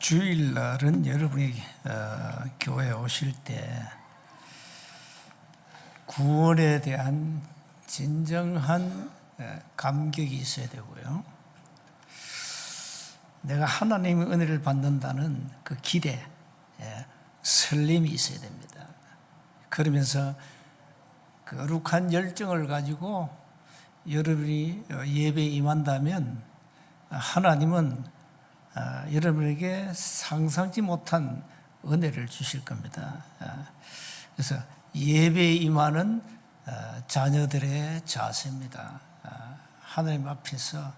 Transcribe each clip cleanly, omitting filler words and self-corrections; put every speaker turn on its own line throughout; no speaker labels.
주일날은 여러분이 교회에 오실 때 구원에 대한 진정한 감격이 있어야 되고요. 내가 하나님의 은혜를 받는다는 그 기대, 설렘이 있어야 됩니다. 그러면서 거룩한 열정을 가지고 여러분이 예배에 임한다면 하나님은 여러분에게 상상치 못한 은혜를 주실 겁니다. 그래서 예배에 임하는 자녀들의 자세입니다. 하나님 앞에서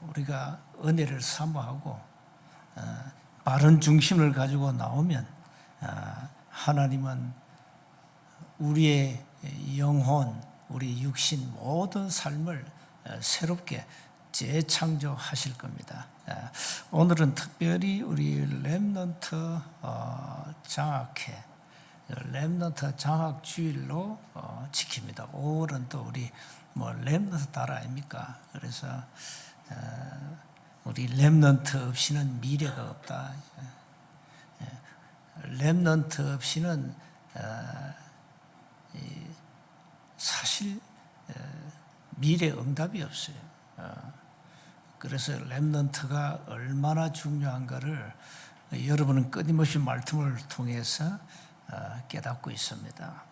우리가 은혜를 사모하고 바른 중심을 가지고 나오면 하나님은 우리의 영혼, 우리 육신 모든 삶을 새롭게 재창조하실 겁니다. 오늘은 특별히 우리 렘넌트 장학회, 렘넌트 장학 주일로 지킵니다. 5월은 또 우리 렘넌트 달 아닙니까? 그래서 우리 렘넌트 없이는 미래가 없다. 렘넌트 없이는 사실 미래 응답이 없어요. 그래서 렘넌트가 얼마나 중요한가를 여러분은 끊임없이 말씀을 통해서 깨닫고 있습니다.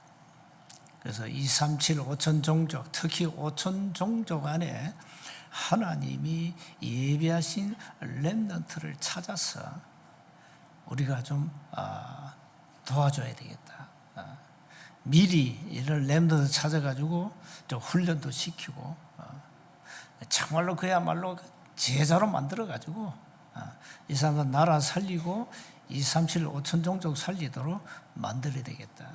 그래서 237, 5천 종족, 특히 5천 종족 안에 하나님이 예비하신 렘넌트를 찾아서 우리가 좀 도와줘야 되겠다. 미리 이런 렘넌트 찾아가지고 좀 훈련도 시키고 정말로 그야말로 제자로 만들어가지고 이 사람들 나라 살리고 237, 5천 종족 살리도록 만들어야 되겠다.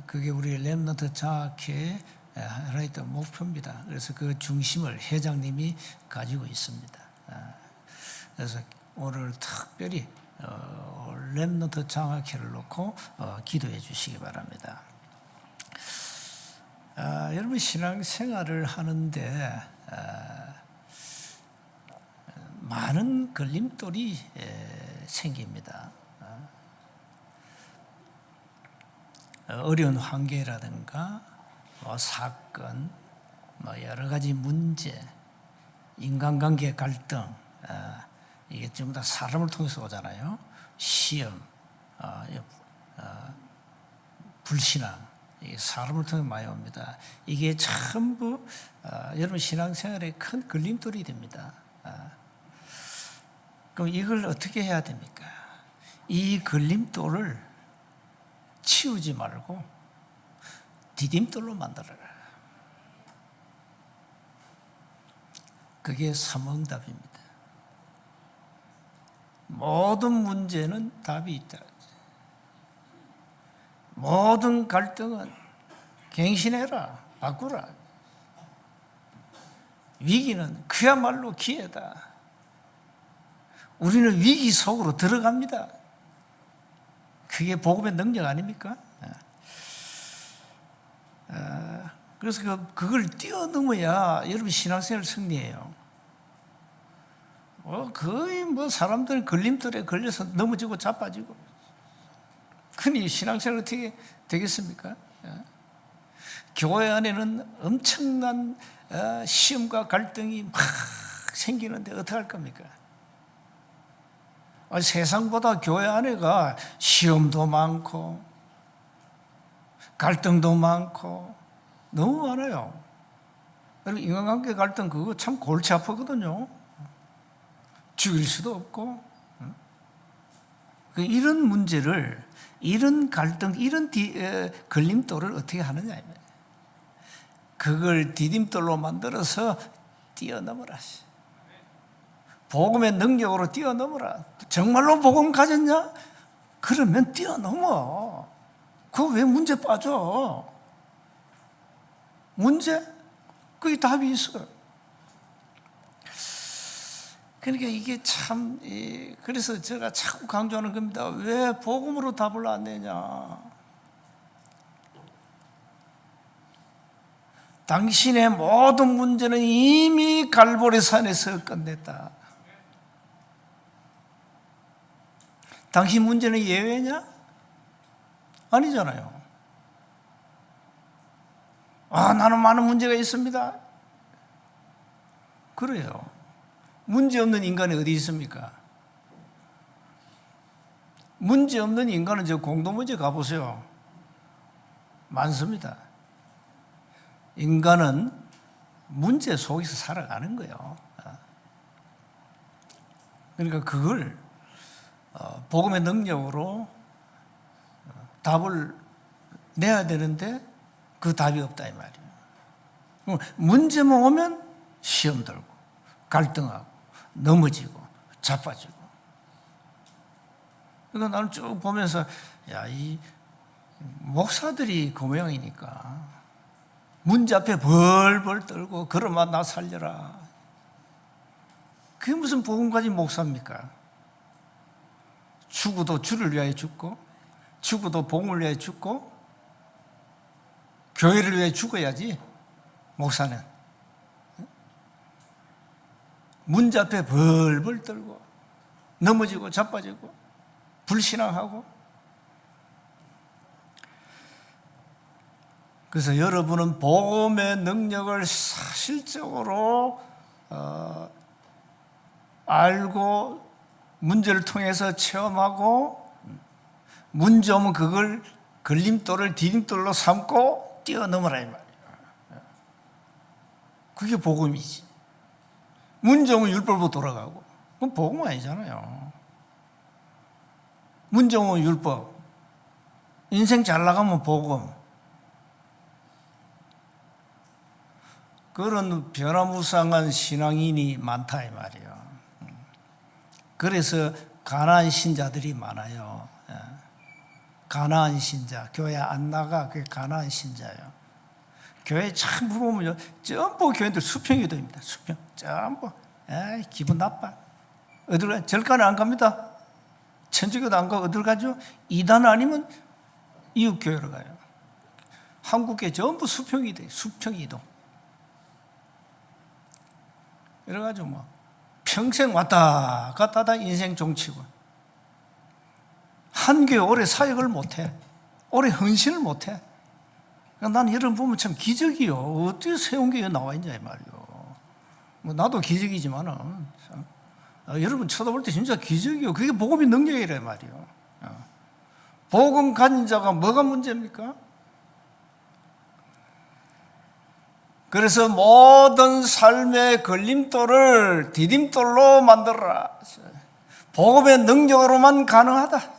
그게 우리 렘넌트 장학회의 하나의 목표입니다. 그래서 그 중심을 회장님이 가지고 있습니다. 그래서 오늘 특별히 렘넌트 장학회를 놓고 기도해 주시기 바랍니다. 여러분 신앙생활을 하는데 많은 걸림돌이 생깁니다. 어려운 관계라든가 사건, 여러 가지 문제, 인간관계 갈등, 이게 전부 다 사람을 통해서 오잖아요. 시험, 불신앙, 사람을 통해 많이 옵니다. 이게 전부 여러분 신앙생활에 큰 걸림돌이 됩니다. 그럼 이걸 어떻게 해야 됩니까? 이 걸림돌을 치우지 말고 디딤돌로 만들어라. 그게 삼응답입니다. 모든 문제는 답이 있다. 모든 갈등은 갱신해라, 바꾸라. 위기는 그야말로 기회다. 우리는 위기 속으로 들어갑니다. 그게 복음의 능력 아닙니까? 그래서 그걸 뛰어넘어야 여러분 신앙생활 승리해요. 거의 사람들은 걸림돌에 걸려서 넘어지고 자빠지고. 그니 신앙생활 어떻게 되겠습니까? 교회 안에는 엄청난 시험과 갈등이 막 생기는데 어떻게 할 겁니까? 세상보다 교회 안에가 시험도 많고 갈등도 많고 너무 많아요. 여러분 인간관계 갈등 그거 참 골치 아프거든요. 죽일 수도 없고. 이런 문제를, 이런 갈등, 이런 걸림돌을 어떻게 하느냐입니다. 그걸 디딤돌로 만들어서 뛰어넘어라. 복음의 능력으로 뛰어넘어라. 정말로 복음 가졌냐? 그러면 뛰어넘어. 그거 왜 문제 빠져? 문제? 그게 답이 있어. 그러니까 이게 참, 그래서 제가 자꾸 강조하는 겁니다. 왜 복음으로 답을 안 내냐? 당신의 모든 문제는 이미 갈보리 산에서 끝냈다. 당신 문제는 예외냐? 아니잖아요. 나는 많은 문제가 있습니다. 그래요. 문제 없는 인간이 어디 있습니까? 문제 없는 인간은 저 공동묘지 가보세요. 많습니다. 인간은 문제 속에서 살아가는 거예요. 그러니까 그걸 복음의 능력으로 답을 내야 되는데 그 답이 없다 이 말이에요. 문제만 오면 시험 들고 갈등하고 넘어지고 자빠지고. 그러니까 나는 쭉 보면서 이 목사들이 그 모양이니까 문제 앞에 벌벌 떨고 그러마 나 살려라. 그게 무슨 복음 가진 목사입니까? 죽어도 주를 위하여 죽고 죽어도 복음을 위하여 죽고 교회를 위해 죽어야지. 목사는 문제 앞에 벌벌 떨고 넘어지고 자빠지고 불신앙하고. 그래서 여러분은 복음의 능력을 사실적으로 알고 문제를 통해서 체험하고 문제 오면 그걸 걸림돌을 디딤돌로 삼고 뛰어넘어라 이 말이에요. 그게 복음이지. 문제 오면 율법으로 돌아가고 그건 복음 아니잖아요. 문제 오면 율법, 인생 잘 나가면 복음. 그런 변화무쌍한 신앙인이 많다 이 말이에요. 그래서 가나안 신자들이 많아요. 가나안 신자, 교회 안 나가 그게 가나안 신자예요. 교회 참 물어보면 전부 교회들 수평이도입니다. 수평 전부. 기분 나빠. 어딜 가? 절간에 안 갑니다. 천주교도 안 가고 어딜 가죠? 이단 아니면 이웃 교회로 가요. 한국에 전부 수평이돼. 수평이동. 이래가지고 뭐 평생 왔다 갔다 하다 인생 종치고 한 교회 오래 사역을 못해. 오래 헌신을 못해. 나는 여러분 보면 참 기적이요. 어떻게 세운교회 나와 있냐 이 말이요. 뭐 나도 기적이지만은 여러분 쳐다볼 때 진짜 기적이요. 그게 복음의 능력이래 말이요. 복음 가진 자가 뭐가 문제입니까? 그래서 모든 삶의 걸림돌을 디딤돌로 만들어라. 복음의 능력으로만 가능하다.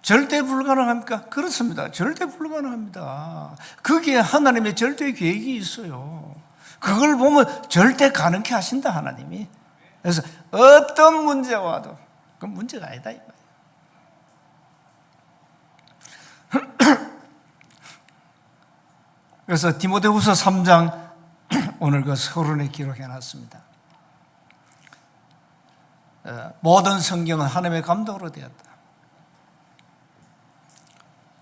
절대 불가능합니까? 그렇습니다. 절대 불가능합니다. 그게 하나님의 절대 계획이 있어요. 그걸 보면 절대 가능케 하신다 하나님이. 그래서 어떤 문제가 와도 그건 문제가 아니다 이거예요. 그래서 디모데후서 3장 오늘 그 서론에 기록해놨습니다. 모든 성경은 하나님의 감동으로 되었다.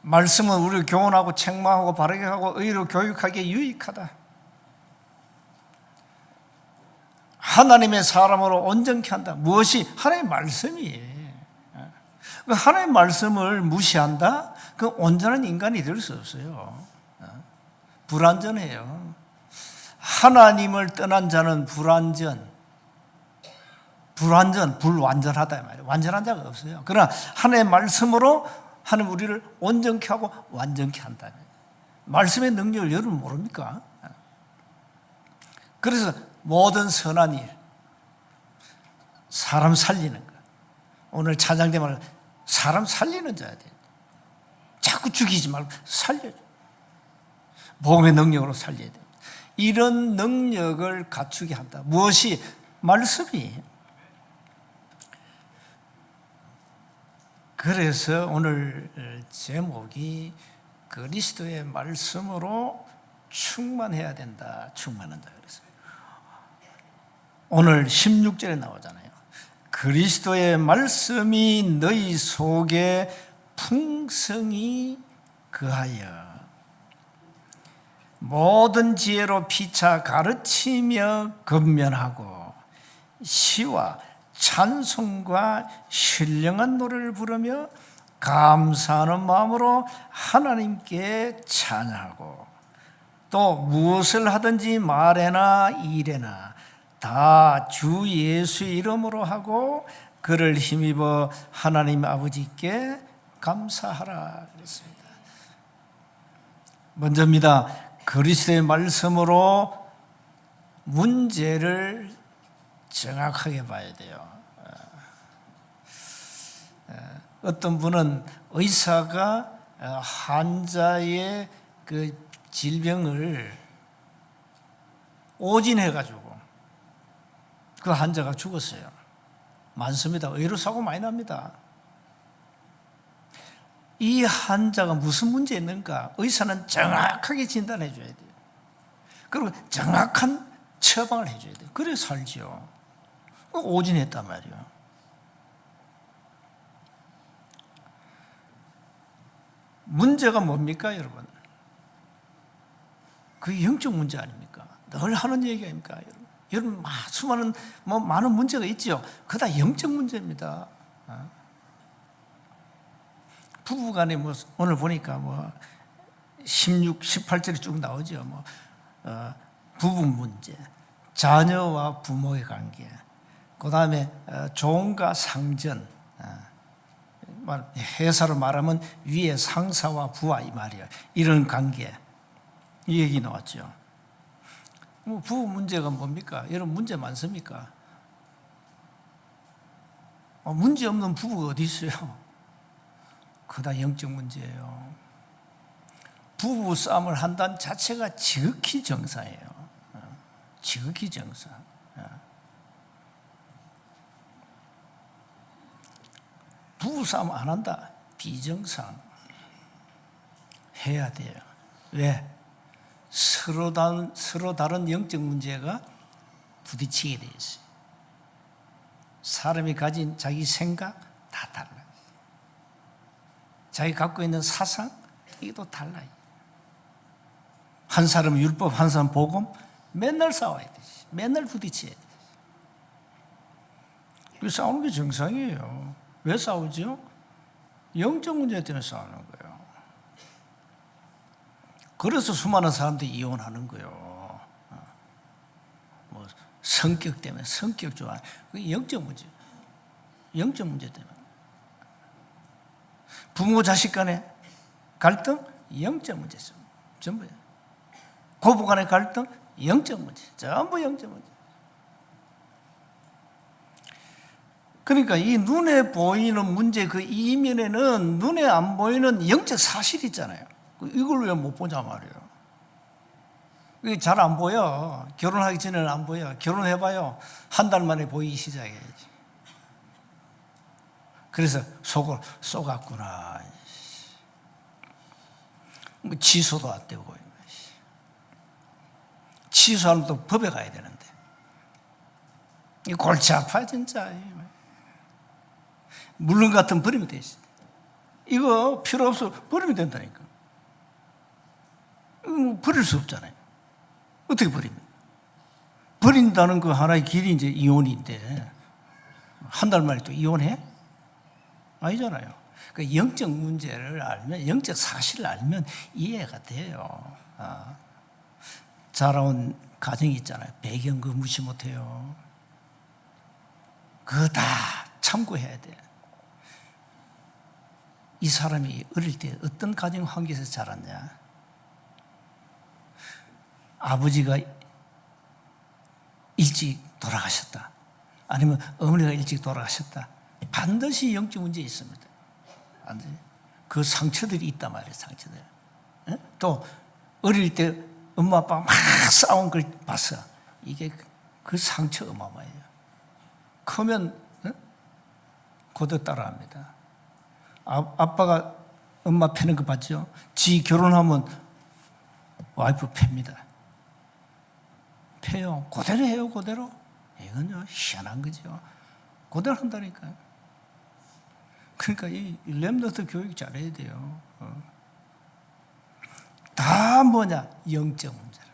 말씀은 우리를 교훈하고 책망하고 바르게 하고 의로 교육하기에 유익하다. 하나님의 사람으로 온전케 한다. 무엇이? 하나님의 말씀이에요. 하나님의 말씀을 무시한다? 그 온전한 인간이 될 수 없어요. 불완전해요. 하나님을 떠난 자는 불완전하다 말이에요. 완전한 자가 없어요. 그러나 하나님의 말씀으로 하나님 우리를 온전케 하고 완전케 한다. 말씀의 능력을 여러분 모릅니까? 그래서 모든 선한 일, 사람 살리는 것. 오늘 찬양대 말로 사람 살리는 자야 돼. 자꾸 죽이지 말고 살려줘. 복음의 능력으로 살려야 돼. 이런 능력을 갖추게 한다. 무엇이? 말씀이. 그래서 오늘 제목이 그리스도의 말씀으로 충만해야 된다. 충만한다. 그래서 오늘 16절에 나오잖아요. 그리스도의 말씀이 너희 속에 풍성히 거하여 모든 지혜로 피차 가르치며 권면하고 시와 찬송과 신령한 노래를 부르며 감사하는 마음으로 하나님께 찬양하고 또 무엇을 하든지 말에나 일에나 다 주 예수 이름으로 하고 그를 힘입어 하나님 아버지께 감사하라 그랬습니다. 먼저입니다. 그리스도의 말씀으로 문제를 정확하게 봐야 돼요. 어떤 분은 의사가 환자의 그 질병을 오진해가지고 그 환자가 죽었어요. 많습니다. 의료 사고 많이 납니다. 이 환자가 무슨 문제 있는가 의사는 정확하게 진단해 줘야 돼요. 그리고 정확한 처방을 해줘야 돼요. 그래 살지요. 오진했단 말이에요. 문제가 뭡니까 여러분? 그게 영적 문제 아닙니까? 늘 하는 얘기 아닙니까 여러분? 여러분 수많은 많은 문제가 있지요. 그거 다 영적 문제입니다. 부부간에 오늘 보니까 16, 18절이 쭉 나오죠. 부부 문제, 자녀와 부모의 관계, 그 다음에 종과 상전, 회사로 말하면 위에 상사와 부하 이 말이에요. 이런 관계, 이 얘기 나왔죠. 부부 문제가 뭡니까? 여러분 문제 많습니까? 문제 없는 부부가 어디 있어요? 그거 다 영적 문제예요. 부부 싸움을 한다는 자체가 지극히 정상이에요. 지극히 정상. 부부 싸움 안 한다. 비정상. 해야 돼요. 왜? 서로 다른 영적 문제가 부딪히게 돼 있어요. 사람이 가진 자기 생각 다 달라요. 자기 갖고 있는 사상 이것도 달라요. 한 사람은 율법, 한 사람은 복음, 맨날 싸워야 돼. 맨날 부딪혀야 돼. 그 싸우는 게 정상이에요. 왜 싸우죠? 영적 문제 때문에 싸우는 거예요. 그래서 수많은 사람들이 이혼하는 거예요. 성격 때문에, 성격 좋아. 그게 영적 문제. 영적 문제 때문에. 부모 자식 간의 갈등, 영적 문제죠. 전부예요. 고부 간의 갈등, 영적 문제. 전부 영적 문제. 그러니까 이 눈에 보이는 문제 그 이면에는 눈에 안 보이는 영적 사실이 있잖아요. 이걸 왜 못 보냐 말이에요. 이게 잘 안 보여. 결혼하기 전에는 안 보여. 결혼해봐요. 한 달 만에 보이기 시작해야지. 그래서 속을 쏘갔구나. 취소도 안 되고. 취소하면 또 법에 가야 되는데. 이 골치 아파 진짜. 물론 같은 버리면 돼 있어. 이거 필요 없어 버리면 된다니까. 버릴 수 없잖아요. 어떻게 버립니까? 버린다는 그 하나의 길이 이제 이혼인데 한 달 만에 또 이혼해? 아니잖아요. 그 영적 문제를 알면, 영적 사실을 알면 이해가 돼요. 자라온 가정이 있잖아요. 배경 그거 무시 못해요. 그거 다 참고해야 돼. 이 사람이 어릴 때 어떤 가정 환경에서 자랐냐? 아버지가 일찍 돌아가셨다. 아니면 어머니가 일찍 돌아가셨다. 반드시 영적 문제 있습니다. 반드시. 그 상처들이 있단 말이에요. 상처들. 또 어릴 때 엄마 아빠가 막 싸운 걸 봤어. 이게 그 상처 어마어마해요. 크면 고도 따라합니다. 아빠가 엄마 패는 거 봤죠? 지 결혼하면 와이프 팹니다. 패요. 그대로 해요. 그대로. 이건요 희한한 거죠. 그대로 한다니까요. 그러니까 이 렘넌트 교육 잘해야 돼요. 다 뭐냐? 영적 문제라.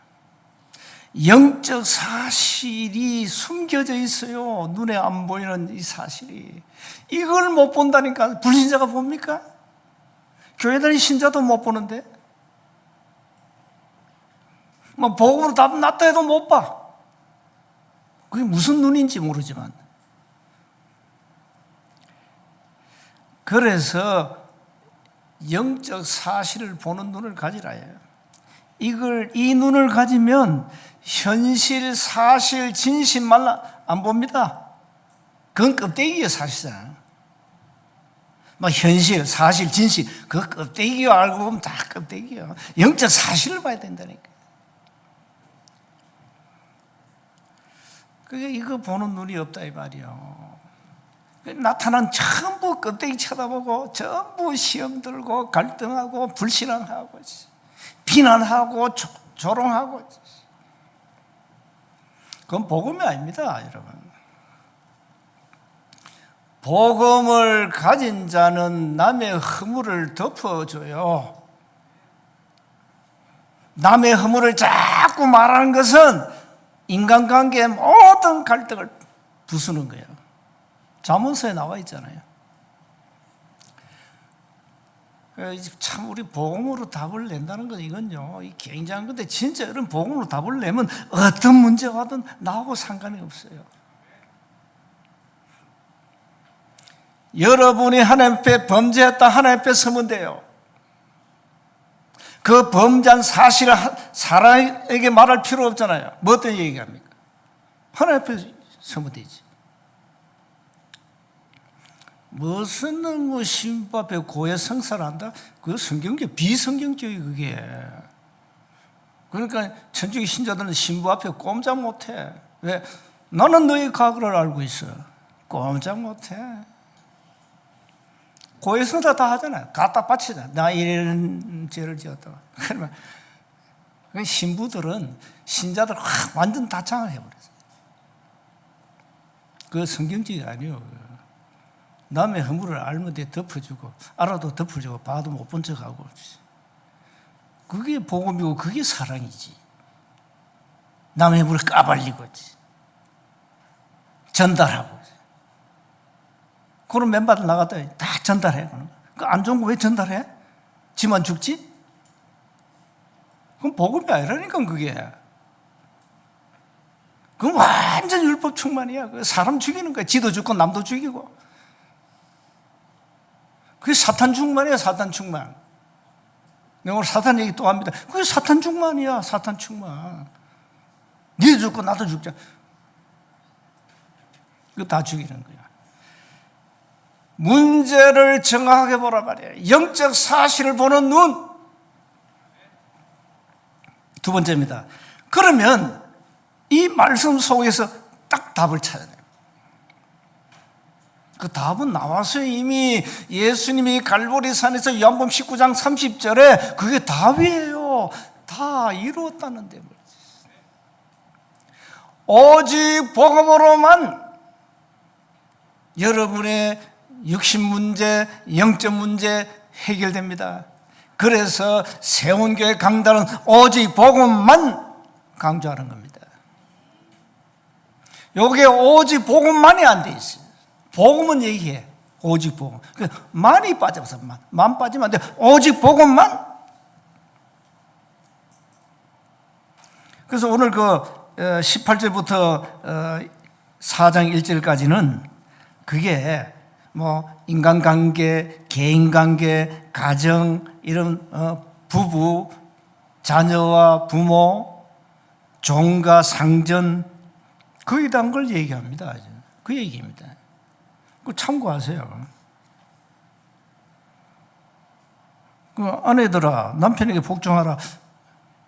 영적 사실이 숨겨져 있어요. 눈에 안 보이는 이 사실이. 이걸 못 본다니까. 불신자가 봅니까? 교회 다니는 신자도 못 보는데. 뭐 복음으로 답 났다 해도 못 봐. 그게 무슨 눈인지 모르지만. 그래서 영적 사실을 보는 눈을 가지라 해요. 이 눈을 가지면 현실, 사실, 진실만 안 봅니다. 그건 껍데기예요, 사실상. 뭐 현실, 사실, 진실, 그거 껍데기요. 알고 보면 다 껍데기요. 영적 사실을 봐야 된다니까. 그게 이거 보는 눈이 없다 이 말이요. 나타난 전부 껍데기 쳐다보고 전부 시험 들고 갈등하고 불신앙하고 비난하고 조롱하고. 그건 복음이 아닙니다, 여러분. 복음을 가진 자는 남의 허물을 덮어줘요. 남의 허물을 자꾸 말하는 것은 인간관계의 모든 갈등을 부수는 거예요. 잠언서에 나와 있잖아요. 참 우리 복음으로 답을 낸다는 건 이건요, 굉장한 건데 진짜 이런 복음으로 답을 내면 어떤 문제가 와든 나하고 상관이 없어요. 여러분이 하나님 앞에 범죄했다 하나님 앞에 서면 돼요. 그 범죄한 사실을 사람에게 말할 필요 없잖아요. 뭐 어떤 얘기합니까? 하나님 앞에 서면 되지. 무슨 뭐 신부 앞에 고해 성사를 한다? 그거 성경적, 비성경적이 그게. 그러니까 천주교 신자들은 신부 앞에 꼼짝 못해. 왜? 나는 너의 과거를 알고 있어. 꼼짝 못해. 고해 성사 다 하잖아요. 갖다 바치잖아. 나 이런 죄를 지었다가. 그러면 신부들은 신자들 완전 다창을 해버렸어요. 그거 성경적이 아니에요. 남의 허물을 알면 돼 덮어주고, 알아도 덮어주고, 봐도 못 본 척하고. 그게 복음이고 그게 사랑이지. 남의 허물을 까발리고 전달하고. 그런 멤버들 나갔다 다 전달해. 그 안 좋은 거 왜 전달해? 지만 죽지? 그건 복음이 아니라니까 그게. 그건 완전 율법 충만이야. 사람 죽이는 거야. 지도 죽고 남도 죽이고. 그게 사탄 충만이야, 사탄 충만. 내가 오늘 사탄 얘기 또 합니다. 그게 사탄 충만이야, 사탄 충만. 니도 죽고 나도 죽자. 그거 다 죽이는 거야. 문제를 정확하게 보라 말이야. 영적 사실을 보는 눈. 두 번째입니다. 그러면 이 말씀 속에서 딱 답을 찾아야 돼요. 그 답은 나왔어요. 이미 예수님이 갈보리산에서 요한복음 19장 30절에 그게 답이에요. 다 이루었다는데. 오직 복음으로만 여러분의 육신 문제, 영적 문제 해결됩니다. 그래서 세운교회 강단은 오직 복음만 강조하는 겁니다. 여기에 오직 복음만이 안 돼 있어요. 복음은 얘기해. 오직 복음. 만이 빠져서 만 빠지면 안 돼. 오직 복음만. 그래서 오늘 그 18절부터 4장 1절까지는 그게 뭐 인간관계, 개인관계, 가정, 이런 부부, 자녀와 부모, 종과 상전, 거기에 대한 걸 얘기합니다. 그 얘기입니다. 그 참고하세요. 그 아내들아, 남편에게 복종하라.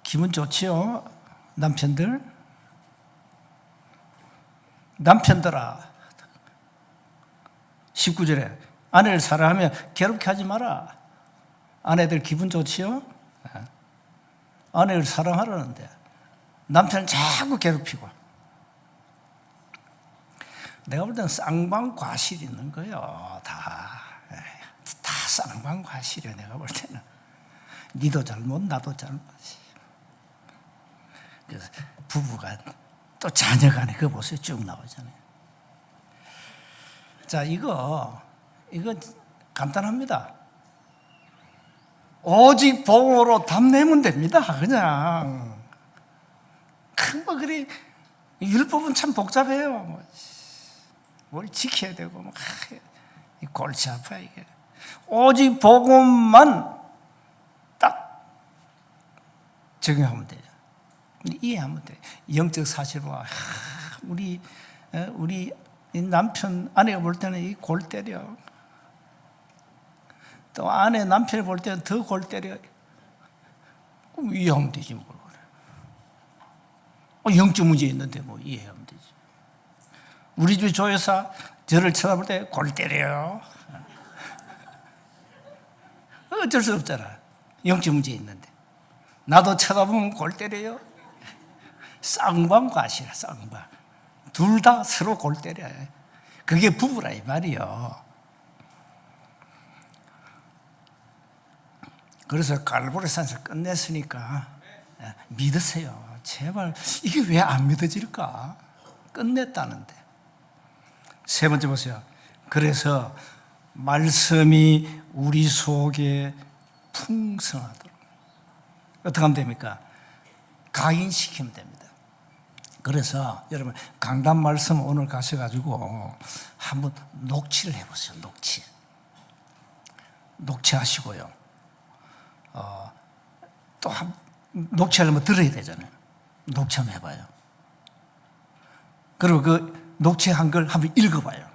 기분 좋지요? 남편들? 남편들아, 19절에 아내를 사랑하면 괴롭게 하지 마라. 아내들 기분 좋지요? 아내를 사랑하라는데 남편은 자꾸 괴롭히고. 내가 볼 때는 쌍방과실이 있는 거예요. 다 쌍방과실이에요. 내가 볼 때는 니도 잘못 나도 잘못이. 그 부부가 또 자녀간에 그거 보세요. 쭉 나오잖아요. 자, 이거 간단합니다. 오직 복음으로 답내면 됩니다. 그냥. 뭐 그리 율법은 참 복잡해요. 뭘 지켜야 되고 골치 아파 이게. 오직 복음만 딱 적용하면 돼요. 이해하면 돼요. 영적 사실과 우리 남편 아내가 볼 때는 이 골 때려. 또 아내 남편을 볼 때는 더 골 때려. 그럼 이해하면 되지 뭘 그래. 영적 문제 있는데 뭐 이해하면 되지. 우리 집 조여사 저를 쳐다볼 때 골 때려요. 어쩔 수 없잖아. 영적 문제 있는데. 나도 쳐다보면 골 때려요. 쌍방과시라, 쌍방. 둘 다 서로 골 때려요. 그게 부부라 이 말이요. 그래서 갈보리산에서 끝냈으니까 믿으세요. 제발 이게 왜 안 믿어질까? 끝냈다는데. 세 번째 보세요. 그래서 말씀이 우리 속에 풍성하도록 어떻게 하면 됩니까? 각인시키면 됩니다. 그래서 여러분 강단 말씀 오늘 가셔가지고 한번 녹취를 해보세요. 녹취하시고요. 또 녹취하려면 들어야 되잖아요. 녹취 한번 해봐요. 그리고 그 녹취한 걸 한번 읽어봐요.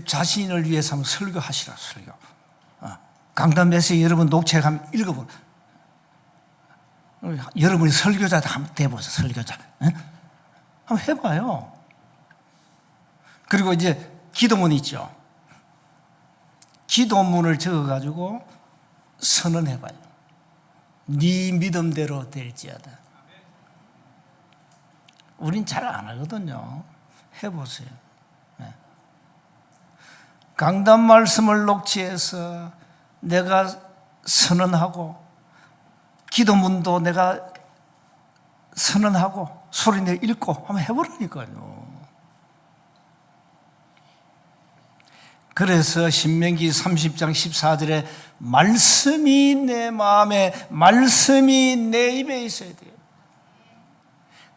자신을 위해서 한번 설교하시라, 설교. 강단 메시지 여러분 녹취해 가면 읽어보세요. 여러분이 설교자도 한번 돼보세요, 설교자. 한번 해봐요. 그리고 이제 기도문 있죠. 기도문을 적어가지고 선언해봐요. 네 믿음대로 될지어다. 우린 잘 안 하거든요. 해보세요. 강단 말씀을 녹취해서 내가 선언하고 기도문도 내가 선언하고 소리내 읽고 한번 해보라니까요. 그래서 신명기 30장 14절에 말씀이 내 마음에, 말씀이 내 입에 있어야 돼요.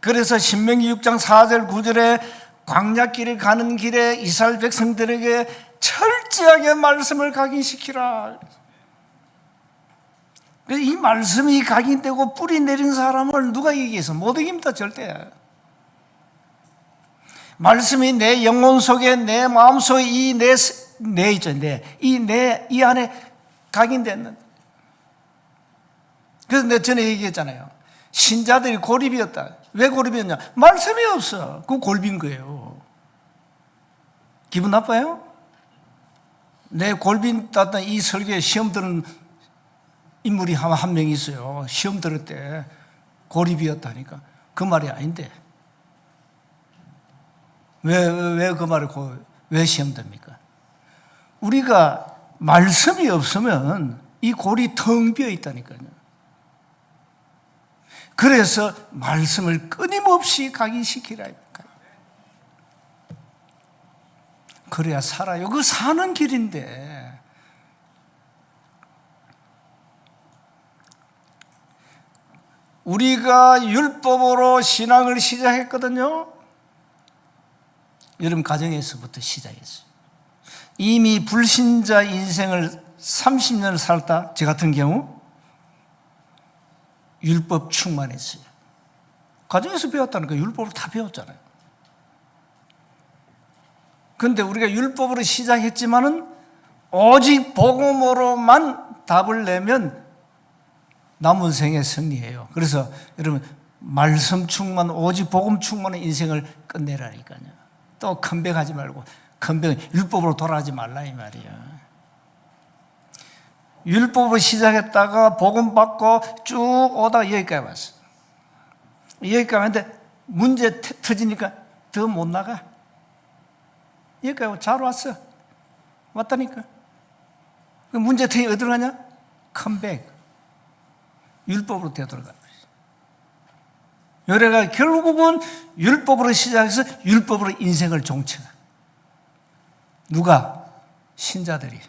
그래서 신명기 6장 4절 9절에 광야길을 가는 길에 이스라엘 백성들에게 철저하게 말씀을 각인시키라. 이 말씀이 각인되고 뿌리 내린 사람을 누가 이기겠어? 못 이깁니다, 절대. 말씀이 내 영혼 속에, 내 마음 속에 이 안에 각인됐는데. 그래서 내가 전에 얘기했잖아요. 신자들이 고립이었다. 왜 고립이었냐? 말씀이 없어. 그 골빈 거예요. 기분 나빠요? 내 골빈 땄던 이 설교에 시험 들은 인물이 한 명 있어요. 시험 들을 때 고립이었다니까. 그 말이 아닌데. 왜 그 말을 왜 시험 듭니까? 우리가 말씀이 없으면 이 골이 텅 비어 있다니까요. 그래서 말씀을 끊임없이 각인시키라. 그래야 살아요. 그 사는 길인데. 우리가 율법으로 신앙을 시작했거든요. 여러분 가정에서부터 시작했어요. 이미 불신자 인생을 30년을 살다 저 같은 경우 율법 충만했어요. 가정에서 배웠다는 거 율법을 다 배웠잖아요. 그런데 우리가 율법으로 시작했지만은 오직 복음으로만 답을 내면 남은 생에 승리해요. 그래서 여러분 말씀 충만, 오직 복음 충만의 인생을 끝내라니까요. 또 컴백하지 말고 율법으로 돌아가지 말라 이 말이에요. 율법으로 시작했다가 복음 받고 쭉 오다가 여기까지 왔어. 여기까지 왔는데 문제 터지니까 더 못 나가. 여기까지 잘 왔어. 왔다니까. 문제 터지 어디로 가냐? 컴백. 율법으로 되돌아가. 노래가 결국은 율법으로 시작해서 율법으로 인생을 종쳐. 누가? 신자들이.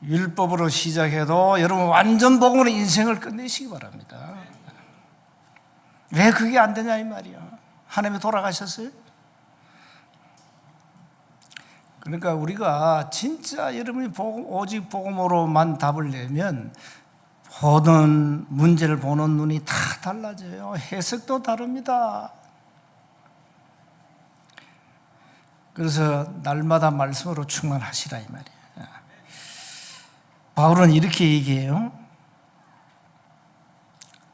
율법으로 시작해도 여러분 완전 복음으로 인생을 끝내시기 바랍니다. 왜 그게 안 되냐 이 말이야. 하나님이 돌아가셨어요? 그러니까 우리가 진짜 여러분이 오직 복음으로만 답을 내면 모든 문제를 보는 눈이 다 달라져요. 해석도 다릅니다. 그래서 날마다 말씀으로 충만하시라 이 말이에요. 바울은 이렇게 얘기해요.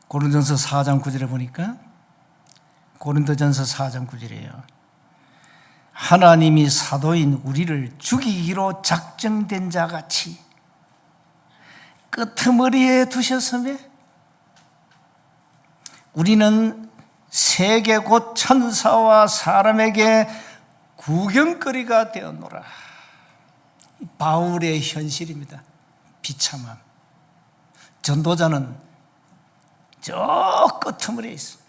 고린도전서 4장 9절에 보니까 고린도전서 4장 9절이에요. 하나님이 사도인 우리를 죽이기로 작정된 자 같이 끄트머리에 두셨으며 우리는 세계 곧 천사와 사람에게 구경거리가 되었노라. 바울의 현실입니다. 비참함. 전도자는 저 끄트머리에 있어.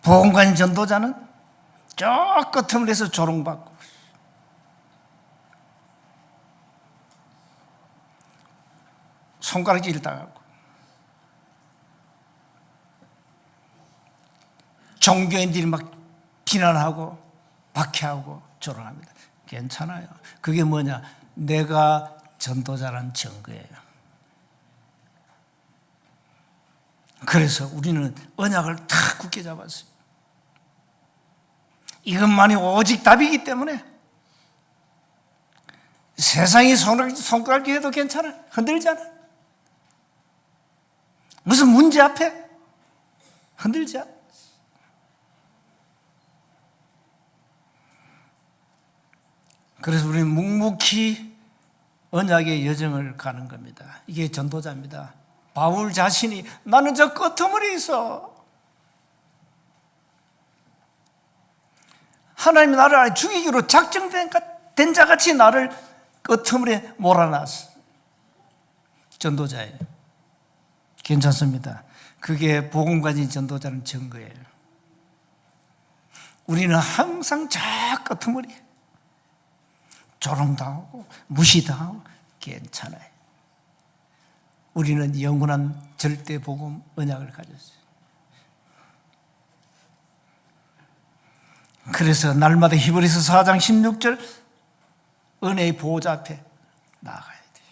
보험관인 전도자는 저 끄트머리에서 조롱받고 손가락질 당하고 종교인들이 막 비난하고 박해하고 조롱합니다. 괜찮아요. 그게 뭐냐? 내가 전도자라는 증거예요. 그래서 우리는 언약을 다 굳게 잡았어요. 이것만이 오직 답이기 때문에 세상이 손가락질 해도 괜찮아. 흔들지 않아. 무슨 문제 앞에 흔들지 않아. 그래서 우리는 묵묵히 언약의 여정을 가는 겁니다. 이게 전도자입니다. 바울 자신이 나는 저 끄트머리에 있어. 하나님이 나를 죽이기로 작정된 자같이 나를 끄트머리에 몰아놨어. 전도자예요. 괜찮습니다. 그게 복음 가진 전도자는 증거예요. 우리는 항상 저 끄트머리에 조롱당하고 무시당하고 괜찮아요. 우리는 영원한 절대 복음 언약을 가졌어요. 그래서 날마다 히브리서 4장 16절 은혜의 보호자 앞에 나아가야 돼요.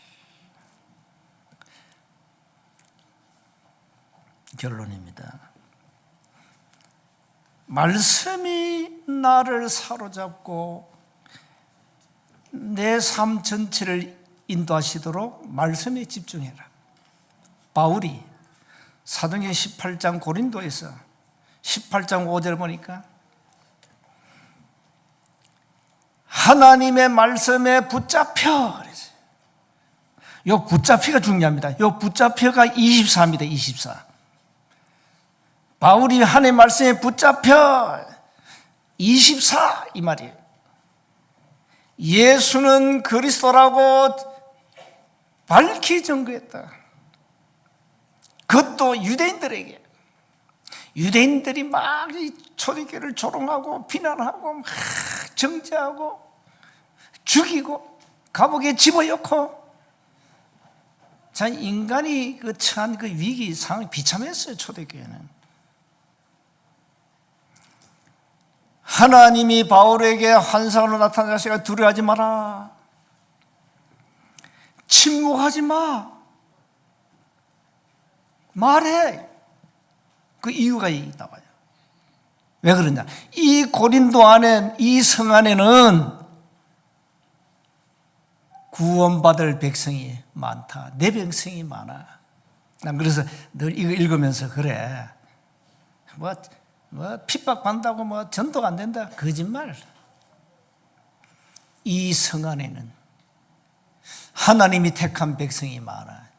결론입니다. 말씀이 나를 사로잡고 내 삶 전체를 인도하시도록 말씀에 집중해라. 바울이 사도행전 18장 고린도에서 18장 5절 보니까 하나님의 말씀에 붙잡혀 그랬어요. 이 붙잡히가 중요합니다. 이 붙잡혀가 24입니다. 24. 바울이 하나님의 말씀에 붙잡혀 24 이 말이에요. 예수는 그리스도라고 밝히 증거했다. 그것도 유대인들에게. 유대인들이 막 초대교회를 조롱하고 비난하고 막 정죄하고 죽이고 감옥에 집어넣고 참 인간이 그 처한 그 위기 상황이 비참했어요. 초대교회는. 하나님이 바울에게 환상으로 나타나시가 두려워하지 마라. 침묵하지 마. 말해. 그 이유가 나와요. 왜 그러냐? 이 고린도 안에, 이 성 안에는 구원받을 백성이 많다. 내 백성이 많아. 난 그래서 늘 이거 읽으면서 그래. 뭐 핍박받는다고 전도가 안 된다. 거짓말. 이 성 안에는 하나님이 택한 백성이 많아.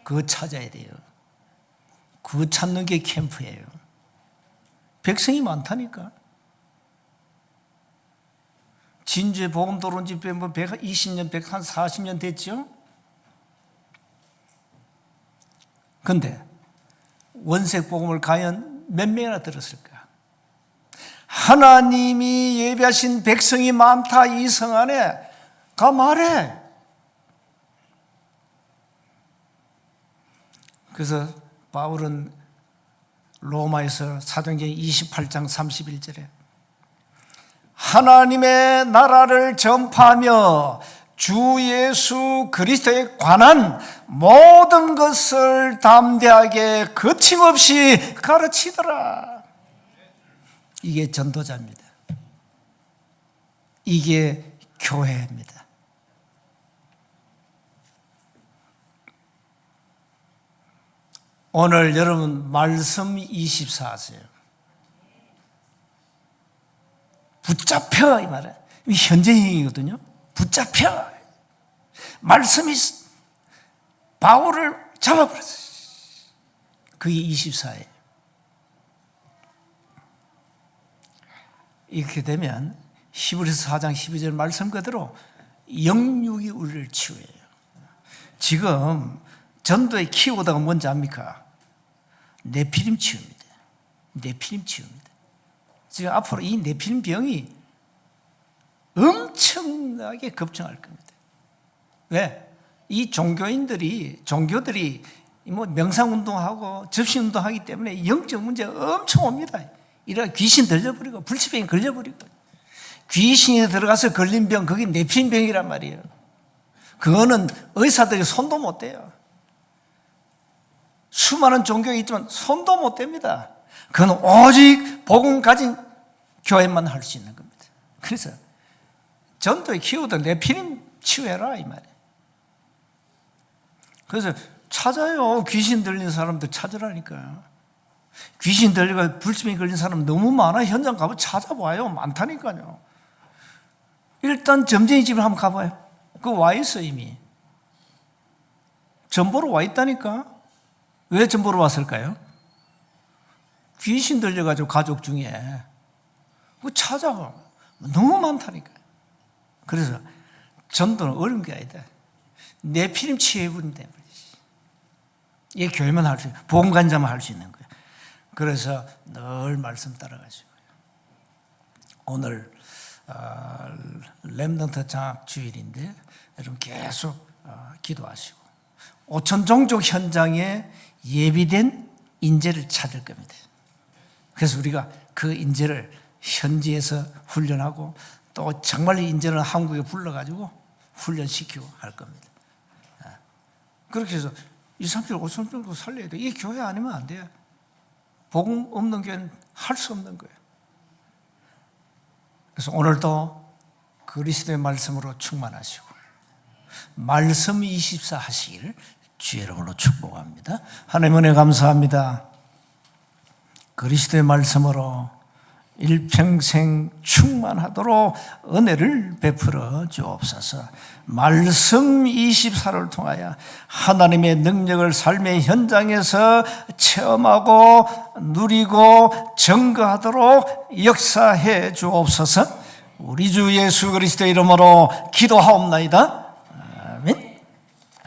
그거 찾아야 돼요. 그거 찾는 게 캠프예요. 백성이 많다니까. 진주에 복음 들어온 지 120년, 140년 됐죠? 근데 원색 복음을 과연 몇 명이나 들었을까? 하나님이 예비하신 백성이 많다, 이 성 안에 가 말해. 그래서 바울은 로마에서 사도행전 28장 31절에 하나님의 나라를 전파하며 주 예수 그리스도에 관한 모든 것을 담대하게 거침없이 가르치더라. 이게 전도자입니다. 이게 교회입니다. 오늘 여러분 말씀 24세요. 붙잡혀, 이 말은 현재형이거든요. 붙잡혀. 말씀이 바울을 잡아버렸어요. 그게 24예요. 이렇게 되면 히브리서 4장 12절 말씀 그대로 영육이 우리를 치유해요. 지금 전도의 키워드가 뭔지 압니까? 네피림 치유입니다. 네피림 치유입니다. 지금 앞으로 이 네피림 병이 엄청나게 급증할 겁니다. 왜? 이 종교들이 뭐 명상운동하고 접신운동하기 때문에 영적 문제가 엄청 옵니다. 이러다 귀신 들려버리고 불치병이 걸려버리고, 귀신이 들어가서 걸린 병, 그게 네피림 병이란 말이에요. 그거는 의사들이 손도 못 대요. 수많은 종교가 있지만 손도 못 댑니다. 그건 오직 복음 가진 교회만 할 수 있는 겁니다. 그래서 전도의 키워드 네피림 치유해라, 이 말이에요. 그래서 찾아요. 귀신 들린 사람들 찾으라니까요. 귀신 들리고 불치병이 걸린 사람 너무 많아. 현장 가면 찾아봐요. 많다니까요. 일단 점쟁이 집을 한번 가봐요. 그거 와 있어, 이미. 전보로 와 있다니까. 왜 전보로 왔을까요? 귀신 들려가지고 가족 중에 그거 찾아봐. 너무 많다니까요. 그래서 전도는 어려운 게 아니다. 네피림 치유해버리면 돼. 이게 교회만 할 수 있는, 복음간자만 할 수 있는 거예요. 그래서 늘 말씀 따라가시고요. 오늘 렘넌트 장학 주일인데 여러분 계속 기도하시고 5천 종족 현장에 예비된 인재를 찾을 겁니다. 그래서 우리가 그 인재를 현지에서 훈련하고 또 정말 인재는 한국에 불러가지고 훈련시키고 할 겁니다. 그렇게 해서 2, 3절, 5천 정도 살려야 돼. 이 교회 아니면 안 돼요. 복음 없는 교회는 할 수 없는 거예요. 그래서 오늘도 그리스도의 말씀으로 충만하시고 말씀 24 하시기를 주의 이름으로 축복합니다. 하나님 은혜 감사합니다. 그리스도의 말씀으로 일평생 충만하도록 은혜를 베풀어 주옵소서. 말씀 24를 통하여 하나님의 능력을 삶의 현장에서 체험하고 누리고 증거하도록 역사해 주옵소서. 우리 주 예수 그리스도의 이름으로 기도하옵나이다.